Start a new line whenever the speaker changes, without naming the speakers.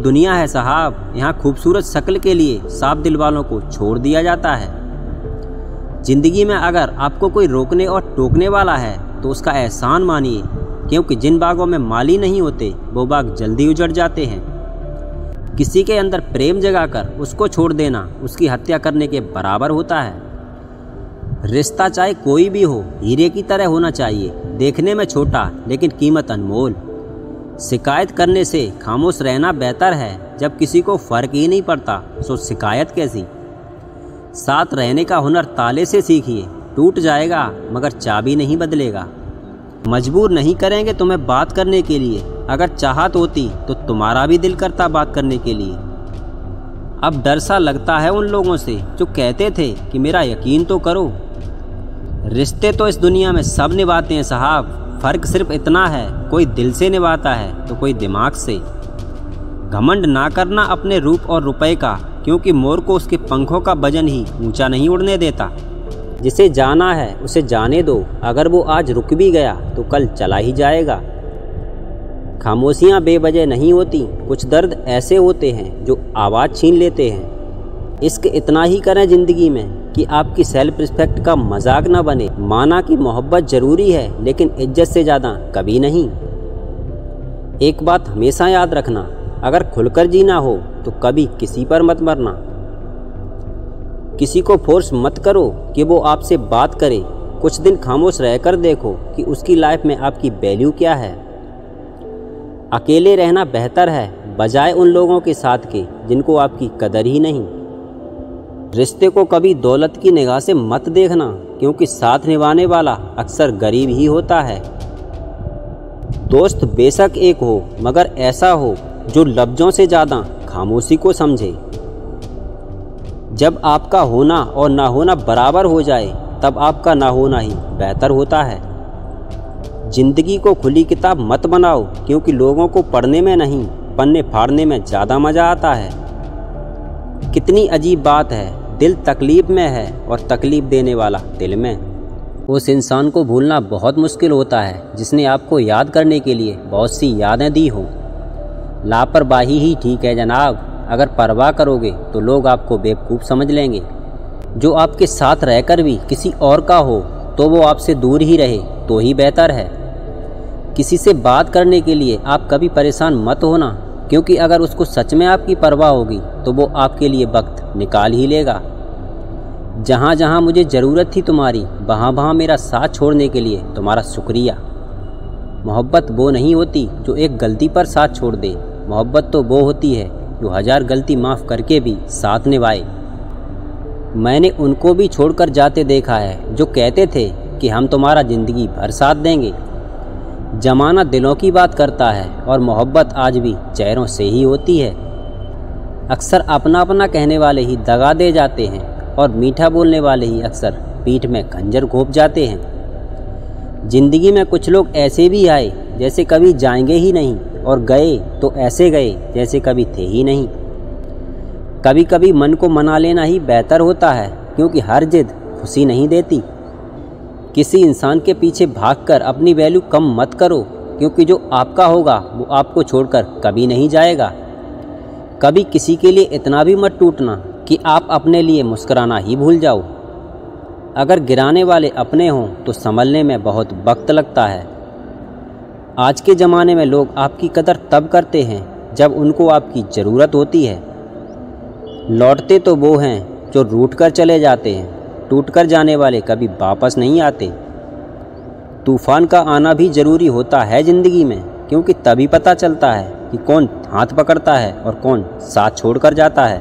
दुनिया है साहब, यहाँ खूबसूरत शक्ल के लिए साफ दिल वालों को छोड़ दिया जाता है। जिंदगी में अगर आपको कोई रोकने और टोकने वाला है तो उसका एहसान मानिए, क्योंकि जिन बागों में माली नहीं होते वो बाग जल्दी उजड़ जाते हैं। किसी के अंदर प्रेम जगाकर उसको छोड़ देना उसकी हत्या करने के बराबर होता है। रिश्ता चाहे कोई भी हो, हीरे की तरह होना चाहिए, देखने में छोटा लेकिन कीमत अनमोल। शिकायत करने से खामोश रहना बेहतर है। जब किसी को फर्क ही नहीं पड़ता तो शिकायत कैसी। साथ रहने का हुनर ताले से सीखिए, टूट जाएगा मगर चाबी नहीं बदलेगा। मजबूर नहीं करेंगे तुम्हें बात करने के लिए, अगर चाहत होती तो तुम्हारा भी दिल करता बात करने के लिए। अब डर सा लगता है उन लोगों से जो कहते थे कि मेरा यकीन तो करो। रिश्ते तो इस दुनिया में सब निभाते हैं साहब, फर्क सिर्फ इतना है कोई दिल से निभाता है तो कोई दिमाग से। घमंड ना करना अपने रूप और रुपए का, क्योंकि मोर को उसके पंखों का वजन ही ऊंचा नहीं उड़ने देता। जिसे जाना है उसे जाने दो, अगर वो आज रुक भी गया तो कल चला ही जाएगा। खामोशियाँ बेवजह नहीं होती, कुछ दर्द ऐसे होते हैं जो आवाज़ छीन लेते हैं। इश्क इतना ही करें ज़िंदगी में कि आपकी सेल्फ रिस्पेक्ट का मजाक ना बने। माना कि मोहब्बत ज़रूरी है लेकिन इज्जत से ज़्यादा कभी नहीं। एक बात हमेशा याद रखना, अगर खुलकर जीना हो तो कभी किसी पर मत मरना। किसी को फोर्स मत करो कि वो आपसे बात करे। कुछ दिन खामोश रहकर देखो कि उसकी लाइफ में आपकी वैल्यू क्या है। अकेले रहना बेहतर है बजाय उन लोगों के साथ के जिनको आपकी कदर ही नहीं। रिश्ते को कभी दौलत की निगाह से मत देखना, क्योंकि साथ निभाने वाला अक्सर गरीब ही होता है। दोस्त बेशक एक हो मगर ऐसा हो जो लफ्ज़ों से ज़्यादा खामोशी को समझे। जब आपका होना और ना होना बराबर हो जाए तब आपका ना होना ही बेहतर होता है। जिंदगी को खुली किताब मत बनाओ, क्योंकि लोगों को पढ़ने में नहीं पन्ने फाड़ने में ज़्यादा मज़ा आता है। कितनी अजीब बात है, दिल तकलीफ़ में है और तकलीफ़ देने वाला दिल में। उस इंसान को भूलना बहुत मुश्किल होता है जिसने आपको याद करने के लिए बहुत सी यादें दी हों। लापरवाही ही ठीक है जनाब, अगर परवाह करोगे तो लोग आपको बेवकूफ़ समझ लेंगे। जो आपके साथ रहकर भी किसी और का हो तो वो आपसे दूर ही रहे तो ही बेहतर है। किसी से बात करने के लिए आप कभी परेशान मत होना, क्योंकि अगर उसको सच में आपकी परवाह होगी तो वो आपके लिए वक्त निकाल ही लेगा। जहाँ जहाँ मुझे ज़रूरत थी तुम्हारी, वहाँ वहाँ मेरा साथ छोड़ने के लिए तुम्हारा शुक्रिया। मोहब्बत वो नहीं होती जो एक गलती पर साथ छोड़ दे, मोहब्बत तो वो होती है जो 1000 गलती माफ़ करके भी साथ निभाए। मैंने उनको भी छोड़कर जाते देखा है जो कहते थे कि हम तुम्हारा ज़िंदगी भर साथ देंगे। ज़माना दिलों की बात करता है और मोहब्बत आज भी चेहरों से ही होती है। अक्सर अपना अपना कहने वाले ही दगा दे जाते हैं और मीठा बोलने वाले ही अक्सर पीठ में खंजर घोंप जाते हैं। ज़िंदगी में कुछ लोग ऐसे भी आए जैसे कभी जाएंगे ही नहीं, और गए तो ऐसे गए जैसे कभी थे ही नहीं। कभी कभी मन को मना लेना ही बेहतर होता है, क्योंकि हर जिद खुशी नहीं देती। किसी इंसान के पीछे भागकर अपनी वैल्यू कम मत करो, क्योंकि जो आपका होगा वो आपको छोड़कर कभी नहीं जाएगा। कभी किसी के लिए इतना भी मत टूटना कि आप अपने लिए मुस्कुराना ही भूल जाओ। अगर गिराने वाले अपने हों तो संभलने में बहुत वक्त लगता है। आज के ज़माने में लोग आपकी कदर तब करते हैं जब उनको आपकी ज़रूरत होती है। लौटते तो वो हैं जो रूठ कर चले जाते हैं, टूट कर जाने वाले कभी वापस नहीं आते। तूफ़ान का आना भी ज़रूरी होता है ज़िंदगी में, क्योंकि तभी पता चलता है कि कौन हाथ पकड़ता है और कौन साथ छोड़ कर जाता है।